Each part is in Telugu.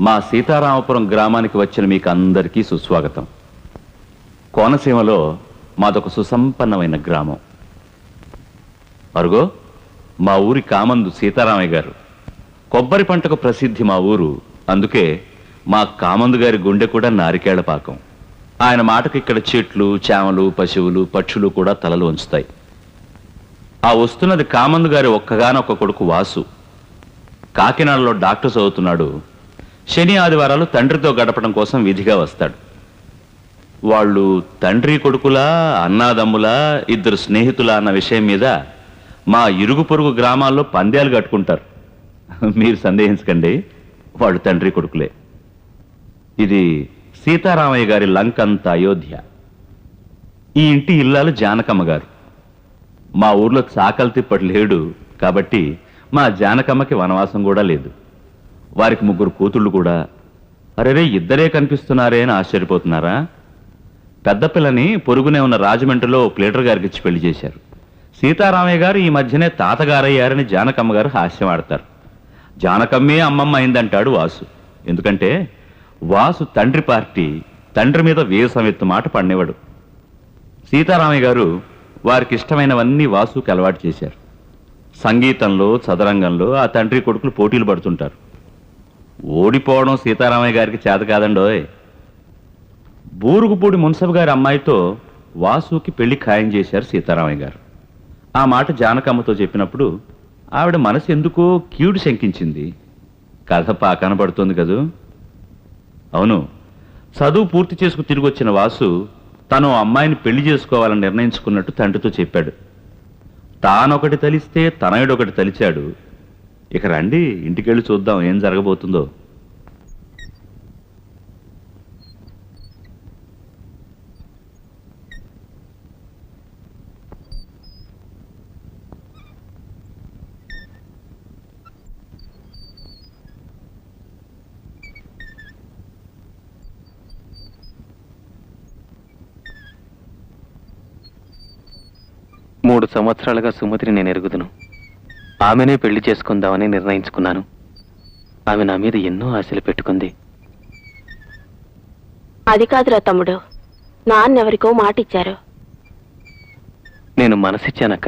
మా సీతారామపురం గ్రామానికి వచ్చిన మీకు అందరికీ సుస్వాగతం. కోనసీమలో మాదొక సుసంపన్నమైన గ్రామం. అరుగో మా ఊరి కామందు సీతారామయ్య గారు. కొబ్బరి పంటకు ప్రసిద్ధి మా ఊరు. అందుకే మా కామందు గారి గుండె కూడా నారికేళ్ల పాకం. ఆయన మాటకు ఇక్కడ చెట్లు, చేమలు, పశువులు, పక్షులు కూడా తలలు వంచుతాయి. ఆ వస్తున్నది కామందు గారి ఒక్కగానొక్క కొడుకు వాసు. కాకినాడలో డాక్టర్ చదువుతున్నాడు. శని ఆదివారాలు తండ్రితో గడపడం కోసం విధిగా వస్తాడు. వాళ్ళు తండ్రి కొడుకులా, అన్నాదమ్ములా, ఇద్దరు స్నేహితులా అన్న విషయం మీద మా ఇరుగు పొరుగు గ్రామాల్లో పందేలు కట్టుకుంటారు. మీరు సందేహించకండి, వాళ్ళు తండ్రి కొడుకులే. ఇది సీతారామయ్య గారి లంకంత అయోధ్య. ఈ ఇంటి ఇల్లాలు జానకమ్మ గారు. మా ఊర్లో చాకలి తిప్పటి లేడు కాబట్టి మా జానకమ్మకి వనవాసం కూడా లేదు. వారికి 3 కూతుళ్ళు కూడా. అరేరే, ఇద్దరే కనిపిస్తున్నారే అని ఆశ్చర్యపోతున్నారా? పెద్ద పిల్లని పొరుగునే ఉన్న రాజమండ్రిలో ప్లేటర్ గారికి ఇచ్చి పెళ్లి చేశారు. సీతారామయ్య గారు ఈ మధ్యనే తాతగారయ్యారని జానకమ్మ గారు హాస్యం ఆడతారు. జానకమ్మే అమ్మమ్మ అయిందంటాడు వాసు. ఎందుకంటే వాసు తండ్రి పార్టీ, తండ్రి మీద వేసమెత్తు మాట పడినవాడు. సీతారామయ్య గారు వారికి ఇష్టమైనవన్నీ వాసుకి అలవాటు చేశారు. సంగీతంలో, చదరంగంలో ఆ తండ్రి కొడుకులు పోటీలు పడుతుంటారు. ఓడిపోవడం సీతారామయ్య గారికి చేత కాదండోయ్. బూరుగుపూడి మున్సబ్ గారి అమ్మాయితో వాసుకి పెళ్లి ఖాయం చేశారు సీతారామయ్య గారు. ఆ మాట జానకమ్మతో చెప్పినప్పుడు ఆవిడ మనసు ఎందుకో కీడు శంకించింది. కథ పాకాన పడుతోంది కదూ. అవును, చదువు పూర్తి చేసుకు తిరిగి వచ్చిన వాసు తను అమ్మాయిని పెళ్లి చేసుకోవాలని నిర్ణయించుకున్నట్టు తండ్రితో చెప్పాడు. తానొకటి తలిస్తే తనయుడొకటి తలిచాడు. ఇక రండి, ఇంటికెళ్ళి చూద్దాం ఏం జరగబోతుందో. మూడు సంవత్సరాలుగా సుమతిని నేను ఎరుగుదును. ఆమెనే పెళ్లి చేసుకుందామని నిర్ణయించుకున్నాను. ఆమె నా మీద ఎన్నో ఆశలు పెట్టుకుంది. అది కాదురా తమ్ముడు, నాన్నెవరికో మాట ఇచ్చారు. నేను మనసిచ్చానక్క.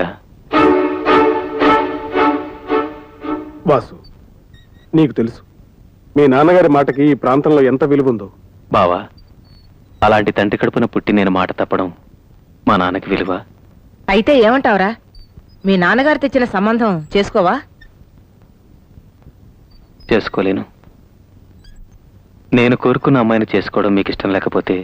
వాసు, నీకు తెలుసు మీ నాన్నగారి మాటకి ఈ ప్రాంతంలో ఎంత విలువుందో. బావా, అలాంటి తండ్రి కడుపున పుట్టి నేను మాట తప్పడం మా నాన్నకి విలువ. అయితే ఏమంటావురా? మీ నాన్నగారు తెచ్చిన సంబంధం చేసుకోవా? చేసుకోలేను. నేను కోరుకున్న అమ్మాయిని చేసుకోవడం మీకు ఇష్టం లేకపోతే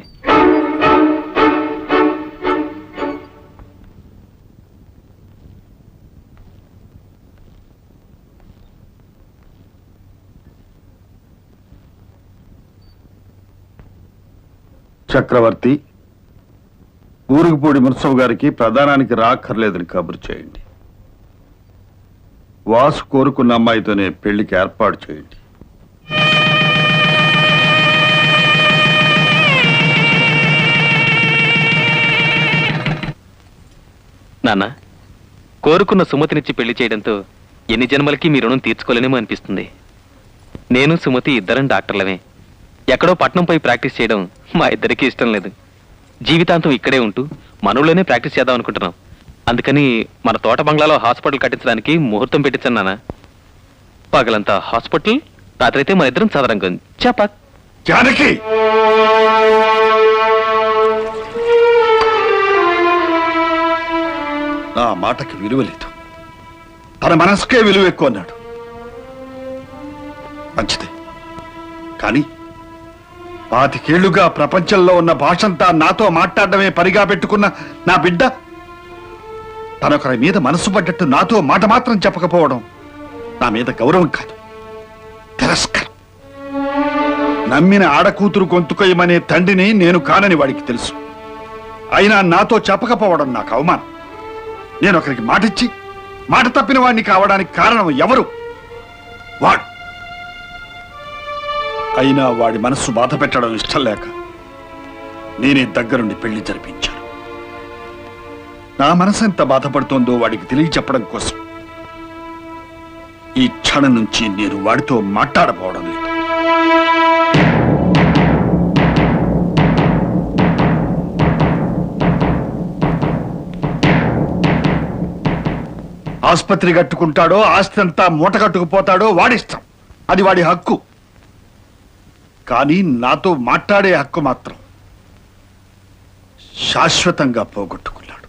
చక్రవర్తి, ఊరుగుపూడి మున్సబ్ గారికి ప్రధానానికి రాక్కర్లేదని కబురు చేయండి. వాసు కోరుకున్న అమ్మాయితోనే పెళ్లికి ఏర్పాటు చేయండి. నాన్న, కోరుకున్న సుమతినిచ్చి పెళ్లి చేయడంతో ఎన్ని జన్మలకి మీ రుణం తీర్చుకోలేనేమో అనిపిస్తుంది. నేను సుమతి ఇద్దరం డాక్టర్లమే. ఎక్కడో పట్నంపై ప్రాక్టీస్ చేయడం మా ఇద్దరికీ ఇష్టం లేదు. జీవితాంతం ఇక్కడే ఉంటూ మనలోనే ప్రాక్టీస్ చేద్దాం అనుకుంటున్నాం. అందుకని మన తోట బంగ్లాలో హాస్పిటల్ కట్టించడానికి ముహూర్తం పెట్టించాను నాన్న. పగలంతా హాస్పిటల్, రాత్రి అయితే మన ఇద్దరం చదరంగం. చెప్ప జానకి, నా మాటకి విలువ లేదు. తన మనసుకే విలువ ఎక్కువ అన్నాడు. మంచిదే, కానీ 25 ఏళ్లుగా ప్రపంచంలో ఉన్న భాషంతా నాతో మాట్లాడడమే పనిగా పెట్టుకున్న నా బిడ్డ తనొకరి మీద మనసు పడ్డట్టు నాతో మాట మాత్రం చెప్పకపోవడం నా మీద గౌరవం కాదు, తిరస్కారం. నమ్మిన ఆడకూతురు గొంతుకొయ్యమనే తండ్రిని నేను కానని వాడికి తెలుసు. అయినా నాతో చెప్పకపోవడం నాకు అవమానం. నేను ఒకరికి మాటిచ్చి మాట తప్పిన వాడిని కావడానికి కారణం ఎవరు? వాడు. అయినా వాడి మనస్సు బాధ పెట్టడం ఇష్టం లేక నేనే దగ్గరుండి పెళ్లి జరిపించాను. నా మనసు ఎంత బాధపడుతోందో వాడికి తెలియచెప్పడం కోసం ఈ క్షణం నుంచి నేను వాడితో మాట్లాడపోవడం లేదు. ఆసుపత్రి కట్టుకుంటాడో ఆస్తి అంతా మూట కట్టుకుపోతాడో వాడిష్టం, అది వాడి హక్కు. కానీ నాతో మాట్లాడే హక్కు మాత్రం శాశ్వతంగా పోగొట్టుకున్నాడు.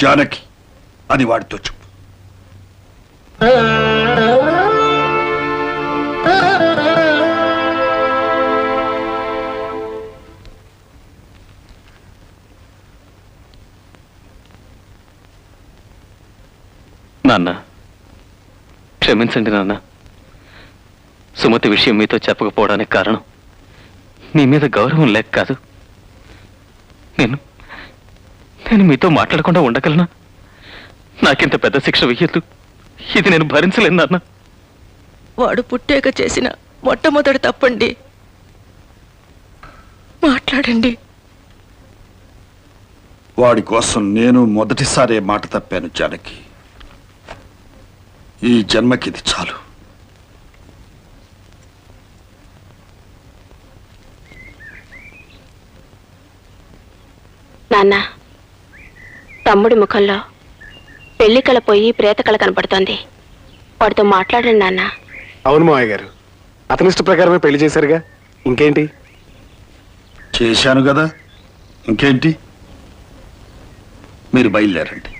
జానకి, అది వాడితో చెప్పు. నాన్న, క్షమించండి నాన్న. సుమతి విషయం మీతో చెప్పకపోవడానికి కారణం మీ మీద గౌరవం లేక కాదు. నేను మీతో మాట్లాడకుండా ఉండగలనా? నాకింత పెద్ద శిక్ష వెయ్యొద్దు. ఇది నేను భరించలేను నాన్న. వాడు పుట్టాక చేసిన మొట్టమొదటి తప్పండి. మాట్లాడండి. వాడి కోసం నేను మొదటిసారే మాట తప్పాను జానకి. ఈ జన్మకిది చాలు. నాన్న, తమ్ముడి ముఖంలో పెళ్లి కళ పోయి ప్రేత కళ కనపడుతోంది. వాడితో మాట్లాడండి నాన్న. అవును మావయ్య గారు, అతని ఇష్ట ప్రకారమే పెళ్లి చేశారుగా, ఇంకేంటి? చేశాను కదా, ఇంకేంటి? మీరు బయలుదేరండి.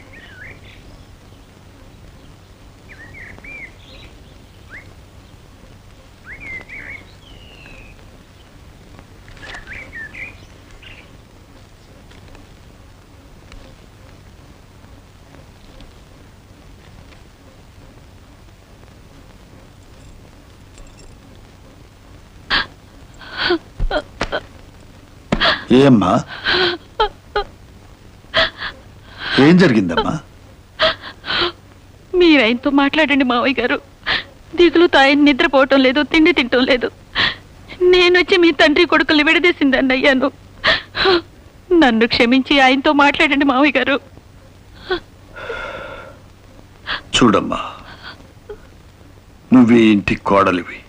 ఏమ్మా, ఏం జరిగిందమ్మా? మీరు ఆయనతో మాట్లాడండి మావయ్య గారు. దిగులుతో ఆయన నిద్రపోవటం లేదు, తిండి తింటం లేదు. నేనొచ్చి మీ తండ్రి కొడుకుల్ని విడదీసిందని అయ్యాను. నన్ను క్షమించి ఆయనతో మాట్లాడండి మావయ్య గారు. చూడమ్మా, నువ్వు ఈ ఇంటి కోడలివి,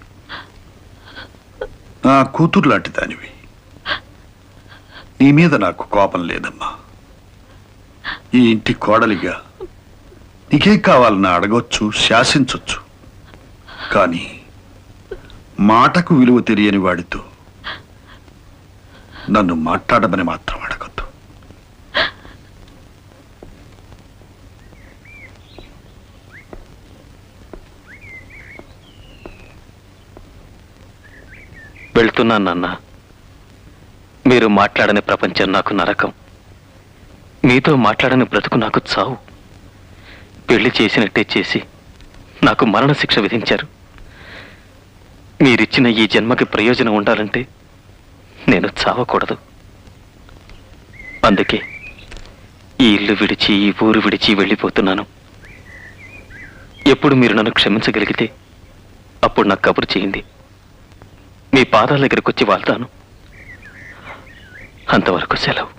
నా కూతురు లాంటి దానివి. నీ మీద నాకు కోపం లేదమ్మా. ఈ ఇంటి కోడలిగా నీకేం కావాలన్నా అడగొచ్చు, శాసించొచ్చు. కానీ మాటకు విలువ తెలియని వాడితో నన్ను మాట్లాడమని మాత్రం అడగొద్దు. వెళ్తున్నాను నాన్న. మీరు మాట్లాడని ప్రపంచం నాకు నరకం. మీతో మాట్లాడని బ్రతుకు నాకు చావు. పెళ్లి చేసినట్టే చేసి నాకు మరణశిక్ష విధించారు. మీరిచ్చిన ఈ జన్మకి ప్రయోజనం ఉండాలంటే నేను చావకూడదు. అందుకే ఈ ఇల్లు విడిచి, ఈ ఊరు విడిచి వెళ్ళిపోతున్నాను. ఎప్పుడు మీరు నన్ను క్షమించగలిగితే అప్పుడు నాకు కబురు చేయండి. మీ పాదాల దగ్గరకు వచ్చి వాళ్తాను. అంతవరకు సెలవు.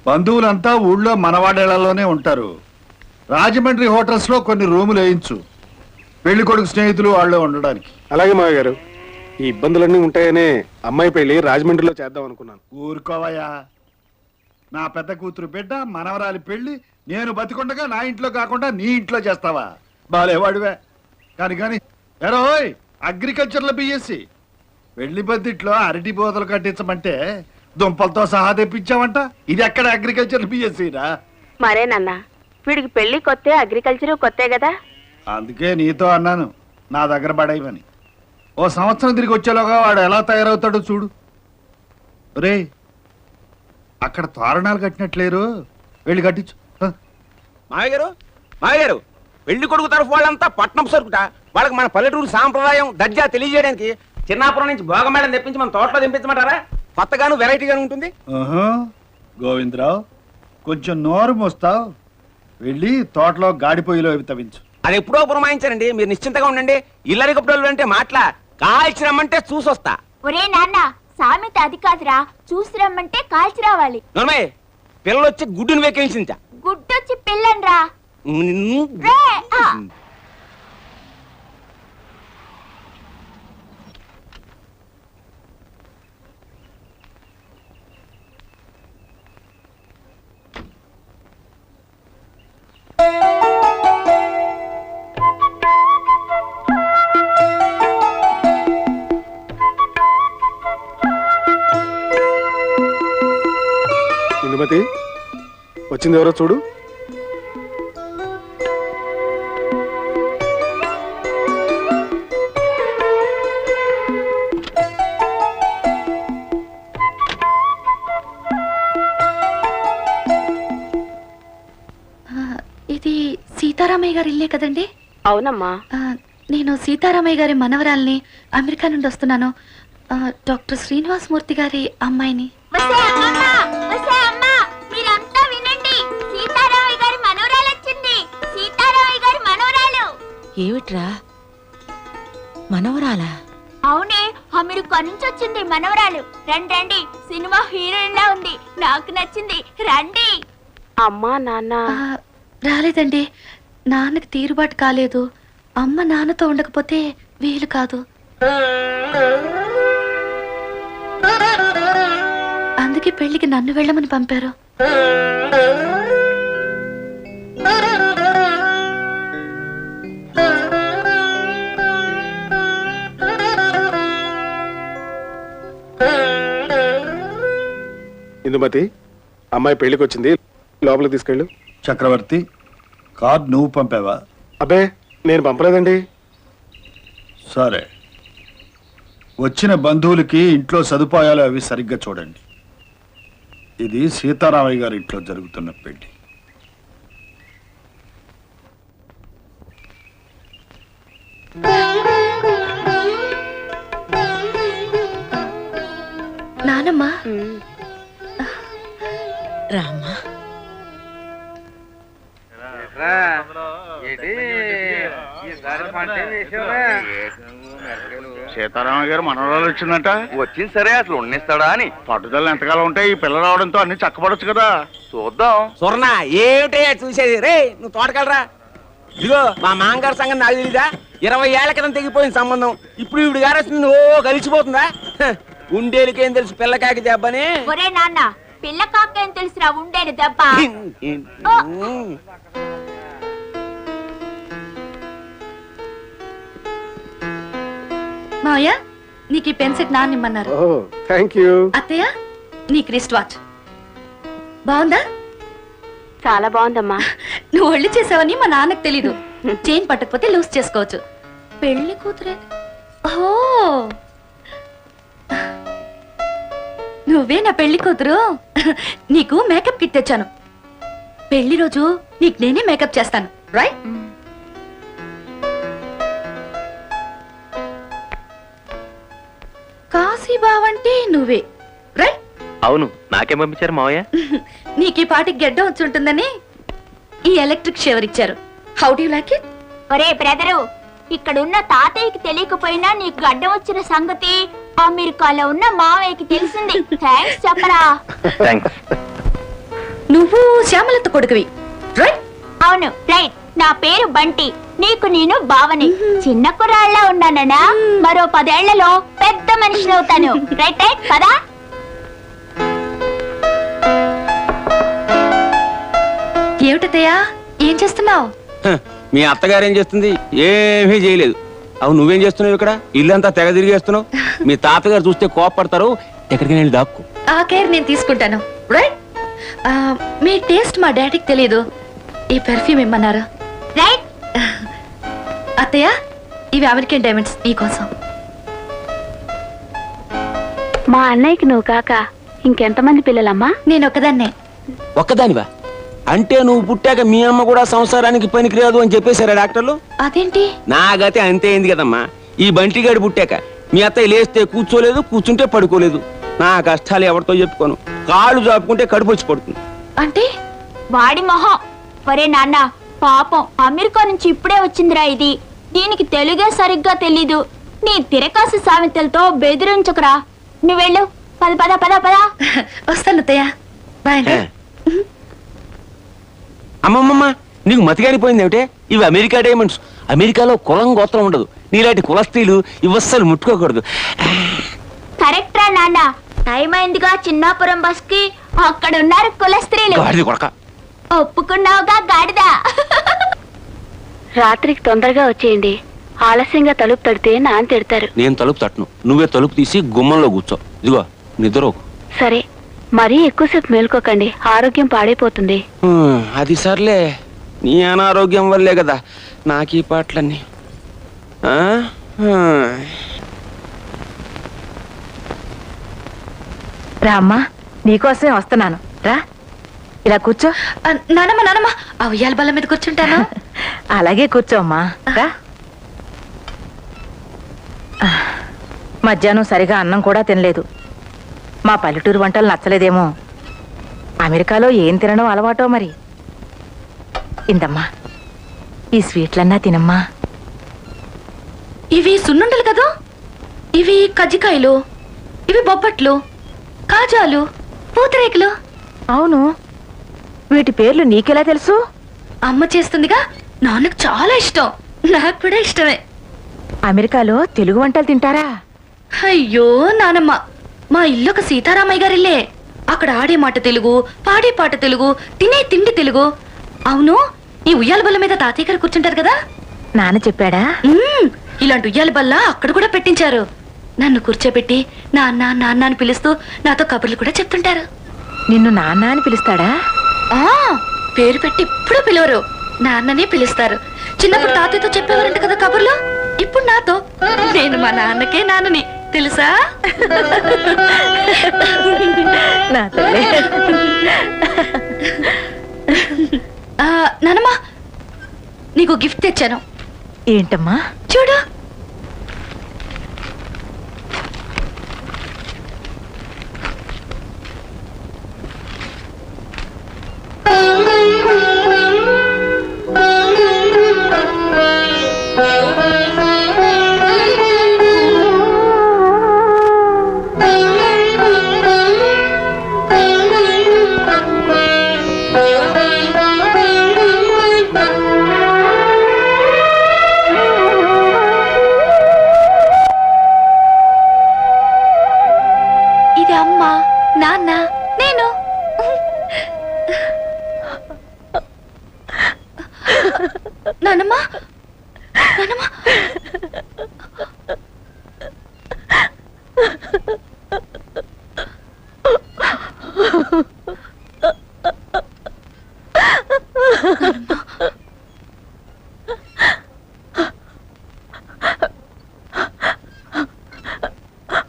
బంధువులంతా ఊళ్ళో మనవాడేళ్లలోనే ఉంటారు. రాజమండ్రి హోటల్స్ లో కొన్ని రూములు వేయించు, పెళ్లి కొడుకు స్నేహితులు వాళ్ళు ఉండడానికి. అలాగే మావయ్య గారు, ఈ ఇబ్బందులన్నీ ఉంటాయనే అమ్మాయి పెళ్లి రాజమండ్రిలో చేద్దాం అనుకున్నాను. ఊరుకోవయ్యా, నా పెద్ద కూతురు బిడ్డ మనవరాలి పెళ్లి నేను బతికుండగా నా ఇంట్లో కాకుండా నీ ఇంట్లో చేస్తావా? బాలేవాడివే. కానీ ఎరోయ్, అగ్రికల్చర్లో బిఎస్సి పెళ్లి బద్దిట్లో అరటి బోతలు కట్టించమంటే దుంపలతో సహా తెప్పించావంట. ఇది ఎక్కడ అగ్రికల్చర్ బిఎస్సిరా? మరేనన్నా, వీడికి పెళ్లి కొత్తే, అగ్రికల్చర్ కొత్తే కదా. అందుకే నీతో అన్నాను నా దగ్గర పడేయమని. ఓ సంవత్సరం తిరిగి వచ్చేలోగా వాడు ఎలా తయారవుతాడో చూడు. రే, అక్కడ తోరణాలు కట్టినట్లేరు, వెళ్ళి కట్టించు. మాయగారు పెళ్లి కొడుకు తరఫు వాళ్ళంతా పట్నం సరుకుట. వాళ్ళకి మన పల్లెటూరు సాంప్రదాయం దర్జా తెలియజేయడానికి చిన్నాపురం నుంచి భోగమేళం తెప్పించి మన తోటలో దింపించమంటారా? కొత్తగాను వెరైటీగాను ఉంటుంది. గోవిందరావు, కొంచెం నోరు మోస్తావు, వెళ్ళి తోటలో గాడిపోయిలో అవి తవ్వించు. అది ఎప్పుడో పురమాయించారండి, మీరు నిశ్చింతగా ఉండండి. ఇల్లరి కప్పుడోళ్ళు అంటే మాట్లా కాల్చి రమ్మంటే చూసొస్తా. ఒరే నాన్న, సామెత అది కాదురా, చూసి రమ్మంటే కాల్చి రావాలి. నోర్మయ్య, పిల్లలు వచ్చి గుడ్డును వెక్కించా. గుడ్డొచ్చి పిల్లన్రా. రే, ఆ. ఇందుమతి, వచ్చింది ఎవరో చూడు. ఇది సీతారామయ్య గారి ఇల్లే కదండి? అవునమ్మా. నేను సీతారామయ్య గారి మనవరాల్ని, అమెరికా నుండి వస్తున్నాను. డాక్టర్ శ్రీనివాస్ మూర్తి గారి అమ్మాయిని. ఏమిట్రా, మనవరాలా? అవునే, అమెరికా నుంచి వచ్చింది మనవరాలు. రండి, సినిమా హీరోయిన్ లా ఉంది, నాకు నచ్చింది. రండి. అమ్మా నాన్న రాలేదండి, నాన్నకి తీరుబాటు కాలేదు. అమ్మ నాన్నతో ఉండకపోతే వీలు కాదు. అందుకే పెళ్లికి నన్ను వెళ్ళమని పంపారు. ఇందుమతి, అమ్మాయి పెళ్లికి వచ్చింది, లోపలికి తీసుకెళ్ళు. చక్రవర్తి, కార్డు నువ్వు పంపావా? అబ్బే, నేను పంపలేదండి. సరే, వచ్చిన బంధువులకి ఇంట్లో సదుపాయాలు అవి సరిగ్గా చూడండి. ఇది సీతారామయ్య గారి ఇంట్లో జరుగుతున్న పెళ్లి. నానమ్మా, రామ్మా. సీతారామయ్య గారు మనవరాలు వచ్చిందంట. వచ్చింది సరే, అసలు ఉండేస్తాడా అని పట్టుదల ఎంతకాలం ఉంటాయి, ఈ పిల్ల రావడంతో అన్ని చక్కబడొచ్చు కదా. చూద్దాం. సువర్ణ, ఏమిటే చూసేది? రే, నువ్వు తోటకెళ్ళరా. ఇదిగో మా మాంగారు సంగతి నాకు తెలీదా? 20 ఏళ్ల క్రితం తెగిపోయిన సంబంధం. ఇప్పుడు ఈవిడ గారు వస్తుంది, ఓ కలిసిపోతుందా? ఉండేలకేం తెలుసు పిల్లకాకి దెబ్బని. ఒరే నాన్న, పిల్ల కాకేం తెలుసురా ఉండేది దెబ్బ. మావయ్య, నీకు ఈ పెన్ సెట్ నాన్న ఇమ్మన్నారు. Thank you. అత్తయ్య, నీకు రిస్ట్ వాచ్ బాగుందా? చాలా బాగుందమ్మా. నువ్వు ఒళ్ళు చేసావని మా నాన్నకు తెలీదు. చైన్ పట్టకపోతే లూజ్ చేసుకోవచ్చు. పెళ్లి కూతురే. ఓ, నువ్వే నా పెళ్లి కూతురు. నీకు మేకప్ కిట్ తెచ్చాను. పెళ్లి రోజు నీకు నేనే మేకప్ చేస్తాను, రైట్? కాశీ బావంటే నువ్వే, రైట్? అవును, నాకేం పంపించారు మావయ్య? నీకు ఈ పాటికి గెడ్డ వచ్చి ఉంటుందని ఈ ఎలక్ట్రిక్ షేవర్ ఇచ్చారు. How do you like it? ఒరే బ్రదరు, ఇక్కడున్న తాతయ్యకి తెలియకపోయినా నీకు గడ్డ వచ్చిన సంగతి అమెరికాలో ఉన్న మావయ్యకి తెలిసింది. థ్యాంక్స్ చెప్పరా. థ్యాంక్స్. నువ్వు శ్యామలత కొడుకువి రైట్? అవును రైట్. నా పేరు బంటి, నీకు నేను బావని. చిన్న కుర్రాళ్ళ ఉన్నానన్నా, మరో 10 ఏళ్లలో పెద్ద మనిషిని అవుతాను. రైట్ రైట్ కదా? ఏమిటతయ్యా, ఏం చేస్తున్నావు? మీ అత్తగారు ఏం చేస్తుంది? ఏమీ చేయలేదు. అవును, నువ్వేం చేస్తున్నావు ఇక్కడ? ఇల్లంతా తెగ తిరిగేస్తున్నావు. మీ తాతగారు చూస్తే కోపడతారు. ఎక్కడికి వెళ్ళి దాక్కు. ఆ కేర్ నేను తీసుకుంటాను. రైట్? మీ టేస్ట్ మా డాడీకి తెలియదు. ఈ పెర్ఫ్యూమ్ ఇమ్మన్నారు. రైట్. అత్తయ్య, ఇవి అమెరికన్ డైమండ్స్ నీకోసం. మా అన్నయ్యకి నువ్వు కాక ఇంకెంతమంది పిల్లలమ్మా? నేను ఒకదాన్నే. ఒక్కదానివా? అంటే నువ్వు పుట్టాక మీ అమ్మ కూడా సంసారానికి పనికిరాదు అని చెప్పేశారా డాక్టర్లు? అదేంటి? నా గతే అంతే అయింది కదమ్మా. ఈ బంటిగాడు పుట్టాక మీ అత్తయ్య లేస్తే కూర్చోలేదు, కూర్చుంటే పడుకోలేదు. నా కష్టాలు ఎవరితో చెప్పుకోను. కాళ్ళు చాపుకుంటే కడుపు వచ్చి పడుతుంది. అంటే వాడి మొహం. ఒరే నాన్న, పాపం అమెరికా నుంచి ఇప్పుడే వచ్చిందిరా ఇది. దీనికి తెలుగే సరిగ్గా తెలీదు. నీ తిరకాసు సామెతలతో బెదిరించకురా. నువ్వు వెళ్ళు. పద పద పద పద. వస్తాను అత్తయ్య. బాయ్. అమ్మమ్మమ్మ, నీకు మతిగానిపోయింది ఏమిటే? ఇవి అమెరికా డైమండ్స్. అమెరికాలో కులం గోత్రం ఉండదు. నీలాంటి కులస్త్రీలు ఇవస్సలు ముట్టుకోకూడదు. కరెక్ట్ రా నాన్న. టైం అయిందిగా చిన్నాపురం బస్ కి. అక్కడ ఉన్నారు కులస్త్రీలు. గాడిద కొడక. ఒప్పుకున్నావుగా గాడిదా. రాత్రికి తొందరగా వచ్చేయండి. ఆలస్యంగా తలుపు తడితే నాన్న తిడతారు. నేను తలుపు తట్టును. నువ్వే తలుపు తీసి గుమ్మంలో కూర్చో. ఇదిగో నిద్రకు. సరే, మరీ ఎక్కువసేపు మేల్కోకండి, ఆరోగ్యం పాడైపోతుంది. అది సర్లే. నీ అనారోగ్యం వల్లే కదా నాకు ఈ పాటలన్నీ. రామ్మా, నీకోసమే వస్తున్నాను. రా, ఇలా కూర్చో. నానమ్మ నానమ్మ, ఆ ఉయ్యాల బల్ల మీద కూర్చుంటాను. అలాగే కూర్చోమ్మా. రా. మధ్యాహ్నం సరిగా అన్నం కూడా తినలేదు. మా పల్లెటూరు వంటలు నచ్చలేదేమో. అమెరికాలో ఏం తినడం అలవాటో మరి. ఇందమ్మా, ఈ స్వీట్లన్నా తినమ్మా. ఇవి సున్నుండలు కదా? ఇవి కజ్జికాయలు, ఇవి బొబ్బట్లు, కాజాలు, పూతరేకులు. అవును, వీటి పేర్లు నీకెలా తెలుసు? అమ్మ చేస్తుందిగా. నాన్నకు చాలా ఇష్టం, నాకు కూడా ఇష్టమే. అమెరికాలో తెలుగు వంటలు తింటారా? అయ్యో నానమ్మ, మా ఇల్లు ఒక సీతారామయ్య గారిల్లే. అక్కడ ఆడే మాట తెలుగు, పాడే పాట తెలుగు, తినే తిండి తెలుగు. అవును, ఈ ఉయ్యాల బల్ల మీద తాతయ్య గారు కూర్చుంటారు కదా? నాన్న చెప్పాడా? ఇలాంటి ఉయ్యాల బల్ల అక్కడ కూడా పెట్టించారు. నన్ను కూర్చోబెట్టి నాన్న నాన్న అని పిలుస్తూ నాతో కబుర్లు కూడా చెప్తుంటారు. నిన్ను నాన్న అని పిలుస్తాడా? పేరు పెట్టి ఇప్పుడు పిలవరు, నాన్ననే పిలుస్తారు. చిన్నప్పుడు తాతయ్యతో చెప్పేవారంట కదా కబుర్లు. ఇప్పుడు నాతో. నేను మా నాన్నకే నాన్నని, తెలుసా? నా తల్లి. నానమ్మా, నీకు గిఫ్ట్ తెచ్చాను. ఏంటమ్మా? చూడు. ఇది అమ్మ, నాన్న, నేను. నానమ్మ నానమ్మ,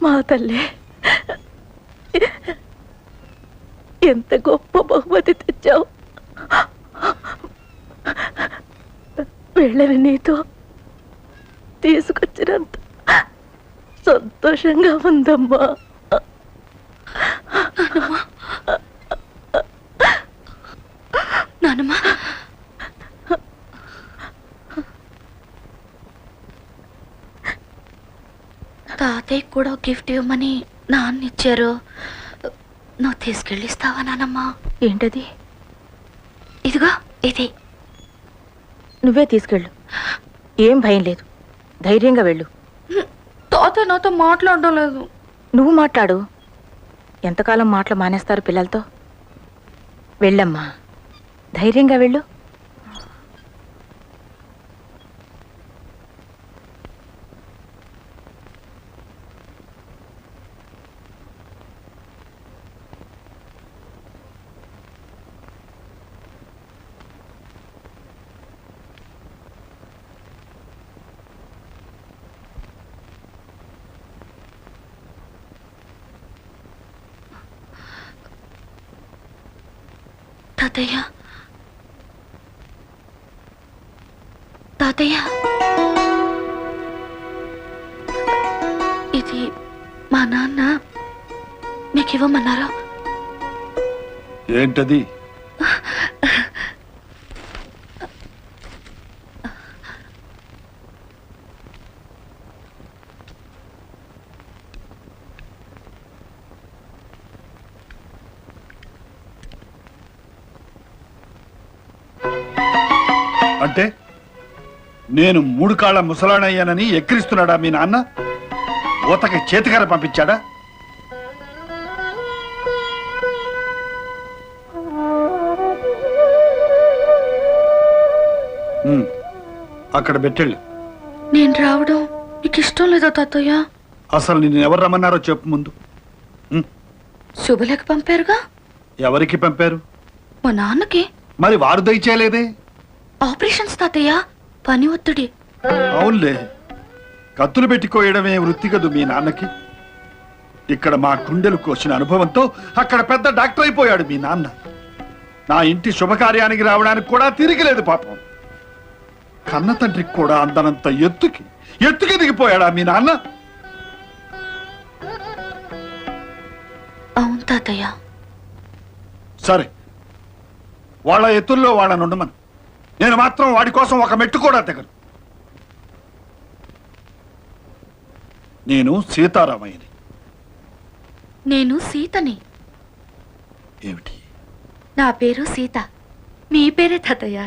మా తల్లి, ఎంత గొప్ప బహుమతి తెచ్చావు. వీళ్ళని నీతో తీసుకొచ్చినంత సంతోషంగా ఉందమ్మా. నానమ్మ, తాతయ్య కూడా గిఫ్ట్ ఇవ్వమని నాన్న ఇచ్చారు. నువ్వు తీసుకెళ్ళిస్తావా నానమ్మ? ఏంటది? ఇదిగో ఇది. నువ్వే తీసుకెళ్ళు, ఏం భయం లేదు, ధైర్యంగా వెళ్ళు. తాతయ్య నాతో మాట్లాడడం లేదు. నువ్వు మాట్లాడు, ఎంతకాలం మాటలు మానేస్తారు పిల్లలతో. వెళ్ళమ్మా, ధైర్యంగా వెళ్ళు. తాతయ్య, తాతయ్య, ఇది మా నాన్న మీకు ఇవ్వమన్నారా? ఏంటది? అంటే నేను 3 కాళ్ళ ముసలాణయ్యానని ఎక్కిరిస్తున్నాడా మీ నాన్న? ఊతకి చేతికర పంపించాడా? అక్కడ పెట్టెళ్ళు. నేను రావడం మీకు ఇష్టం లేదా తాతయ్య? అసలు నిన్ను ఎవరు రమ్మన్నారో చెప్పు ముందు. శుభలేఖ పంపారుగా. ఎవరికి పంపారు? మా నాన్నకి. మరి వారు దయచేయలేదే? ఆపరేషన్స్ తాతయ్య, పని ఒత్తిడి. అవునులే, కత్తులు పెట్టి కోయడమే వృత్తి కదూ మీ నాన్నకి. ఇక్కడ మా గుండెలు కోసిన అనుభవంతో అక్కడ పెద్ద డాక్టర్ అయిపోయాడు మీ నాన్న. నా ఇంటి శుభకార్యానికి రావడానికి కూడా తిరిగిలేదు పాపం. కన్న తండ్రికి కూడా అందనంత ఎత్తుకి దిగిపోయాడా మీ నాన్న? అవును తాతయ్య. సరే, వాళ్ళ ఎత్తుల్లో వాళ్ళని ఉండమను. నేను మాత్రం వాడి కోసం ఒక మెట్టు కూడా దిగను. నేను సీతారామయ్యని. నేను సీతని. ఏమిటి? నా పేరు సీత. మీ పేరే తాతయ్య.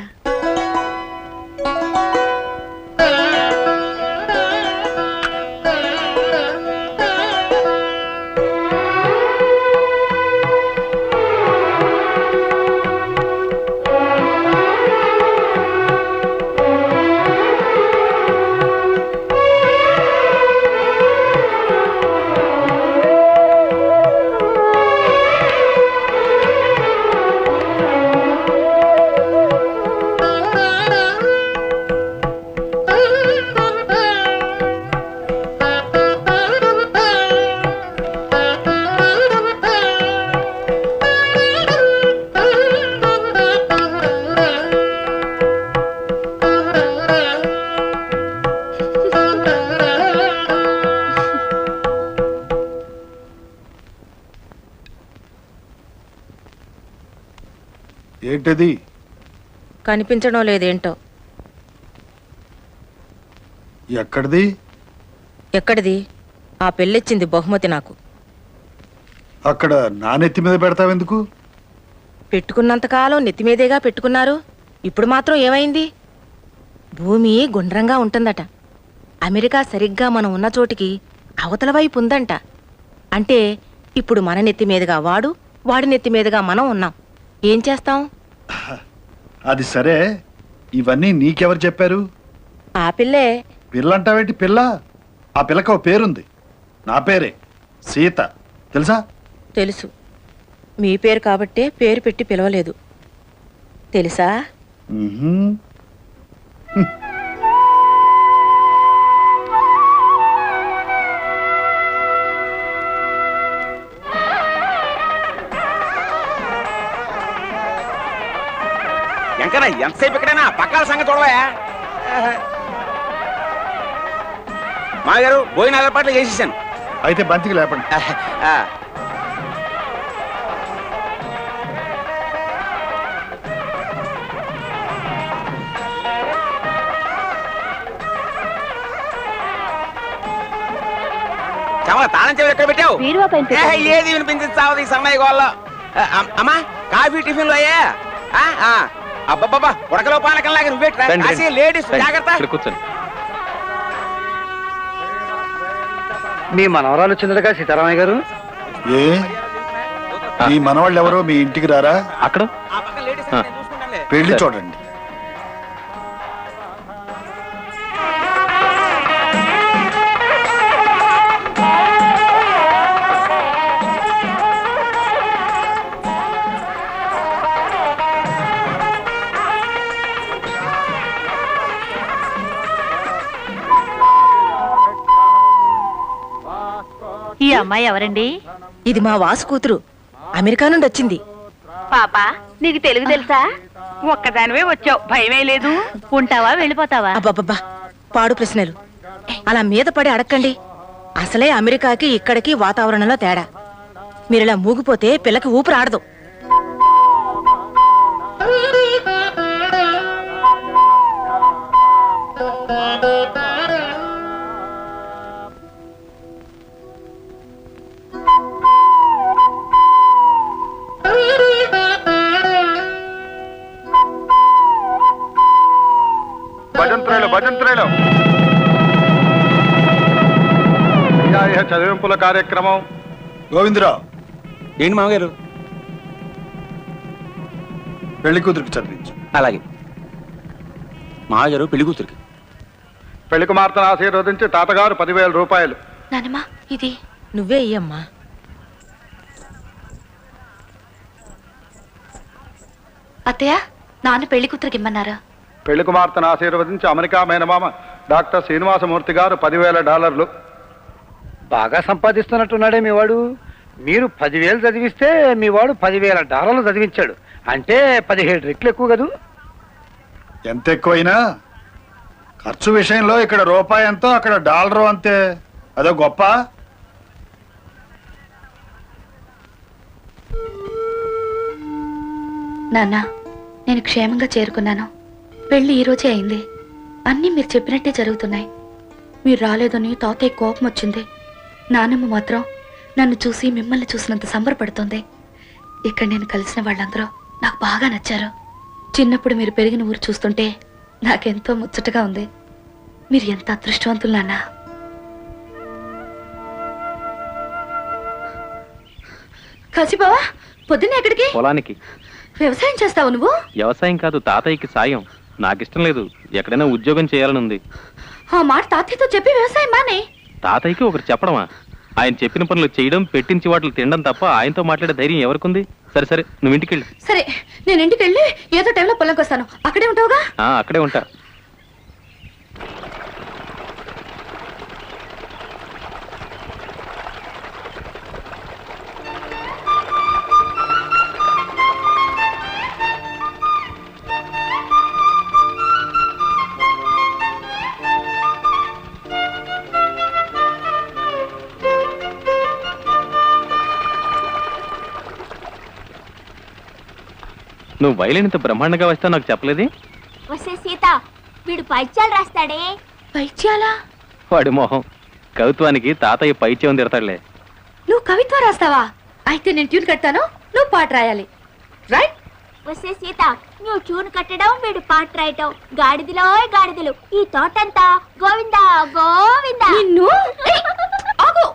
ఏంటది? కనిపించడం లేదేంటో. ఎక్కడిది? ఎక్కడిది? ఆ పెళ్ళిచ్చింది బహుమతి నాకు. అక్కడ నా నెత్తి మీద పెడతావెందుకు? పెట్టుకున్నంతకాలం నెత్తిమీదేగా పెట్టుకున్నారు. ఇప్పుడు మాత్రం ఏమైంది? భూమి గుండ్రంగా ఉంటుందట. అమెరికా సరిగ్గా మనం ఉన్న చోటికి అవతల వైపు ఉందంట. అంటే ఇప్పుడు మన నెత్తి మీదుగా వాడు, వాడి నెత్తి మీదుగా మనం ఉన్నాం. ఏం చేస్తాం? అది సరే, ఇవన్నీ నీకెవరు చెప్పారు? ఆ పిల్లే. పిల్లంటావేంటి? పిల్ల? ఆ పిల్లకి ఓ పేరుంది. నా పేరే సీత, తెలుసా? తెలుసు. మీ పేరు కాబట్టే పేరు పెట్టి పిలవలేదు. తెలుసా? ఎంకనా ఎంతసేపు ఇక్కడైనా పక్కాల సంగతి చూడవా? మాగారు భోజనాల ఏర్పాట్లు చేసేసాను. అయితే బంతికి లేపండి. తాళం చెవి ఎక్కడ పెట్టావు? ఏది వినిపించింది సావది సన్నయ్య గోళ్ళ. అమ్మా, కాఫీ టిఫిన్లు అయ్యా? అబ్బబ్బబ్బా ఉడకలో పాలకంలాగా నువ్వేట్రా రండి, రండి. కాశీ లేడీస్ రండి, జాగ్రత్త. ఇక్కడ కూర్చోండి. మీ మనవరాలు వచ్చిందటగా సీతారామయ్య గారు. ఏ మీ మనవాళ్ళు ఎవరో మీ ఇంటికి రారా? అక్కడ ఆ పక్కన లేడీస్ ఆ. నేను చూసుకుంటానులే. పెళ్లి సరే. చూడండి. ఈ అమ్మాయి ఎవరండి? ఇది మా వాసు కూతురు అమెరికా నుండి వచ్చింది. పాపా నీకు తెలుగు తెలుసా? ఒక్కదానివే వచ్చావు, భయమే లేదు. ఉంటావా వెళ్ళిపోతావా? అబ్బబ్బబ్బా పాడు ప్రశ్నలు అలా మీద పడి అడక్కండి. అసలే అమెరికాకి ఇక్కడికి వాతావరణంలో తేడా. మీరిలా మూగిపోతే పిల్లకి ఊపిరాడదు. భజంత్రేలు చదివింపుల కార్యక్రమం. గోవిందరావు ఏంటి మామగారు? పెళ్లి కూతురికి చదివించు. అలాగే మామగారు పెళ్లి కూతురికి. పెళ్లి కుమార్తెను ఆశీర్వదించి తాతగారు 10,000 రూపాయలు. నానమ్మా ఇది నువ్వే ఇయ్యమ్మా. అత్తయ్య నాన్న పెళ్లి కూతురికి ఇమ్మన్నారా? పెళ్లి కుమార్తెను ఆశీర్వదించి అమెరికా మేనమామ డాక్టర్ శ్రీనివాసమూర్తి గారు $10,000. బాగా సంపాదిస్తున్నట్టున్నాడే మీ వాడు. మీరు 10,000 చదివిస్తే మీ వాడు $10,000 చదివించాడు. అంటే 17 రెట్లు ఎక్కువ కదూ. ఎంత ఎక్కువైనా ఖర్చు విషయంలో ఇక్కడ రూపాయి ఎంతో అక్కడ డాలరు అంతే. అదో గొప్ప. నాన్న నేను క్షేమంగా చేరుకున్నాను. పెళ్లి ఈ రోజే అయింది. అన్నీ మీరు చెప్పినట్టే జరుగుతున్నాయి. మీరు రాలేదని తాతయ్య కోపం వచ్చింది. నాన్నమ్మ మాత్రం నన్ను చూసి మిమ్మల్ని చూసినంత సంబరపడుతుంది. ఇక్కడ నేను కలిసిన వాళ్ళందరూ నాకు బాగా నచ్చారు. చిన్నప్పుడు మీరు పెరిగిన ఊరు చూస్తుంటే నాకెంతో ముచ్చటగా ఉంది. మీరు ఎంత అదృష్టవంతులు నాన్న. కాశీబావా పొద్దున్న ఎక్కడికి? పొలానికి. వ్యవసాయం చేస్తావు నువ్వు? వ్యవసాయం కాదు, తాతయ్యకి సాయం. నాకిష్టం లేదు, ఎక్కడైనా ఉద్యోగం చేయాలని ఉంది. ఆ మాట తాతయ్యతో చెప్పి వ్యవసాయం మానే. తాతయ్యకి ఒకరు చెప్పడమా? ఆయన చెప్పిన పనులు చేయడం, పెట్టించి వాటిని తినడం తప్ప ఆయనతో మాట్లాడే ధైర్యం ఎవరికుంది? సరే సరే, నువ్వు ఇంటికి వెళ్ళి. సరే నేను ఇంటికి వెళ్ళి ఏదో టైంలో పొలంకి వస్తాను. అక్కడే ఉంటావుగా? అక్కడే ఉంటా. నువ్వు వైలిన్ ఇంత బ్రహ్మాండంగా వస్తావు నాకు చెప్పలేదే? వస్తే సీత వీడు పైత్యాలు రాస్తాడే. పైత్యాలా? వాడి మొహం. కవిత్వానికి తాతయ్య పైత్యం తిడతాడులే. నువ్వు కవిత్వం రాస్తావా? అయితే నేను ట్యూన్ కట్టాను, నువ్వు పాట రాయాలి. రైట్? వస్తే సీత నువ్వు ట్యూన్ కట్టడం, వీడు పాట రాయటం. గాడిదలో గాడిదలు ఈ తోటంతా గోవిందా గోవిందా. నిన్ను ఆగు.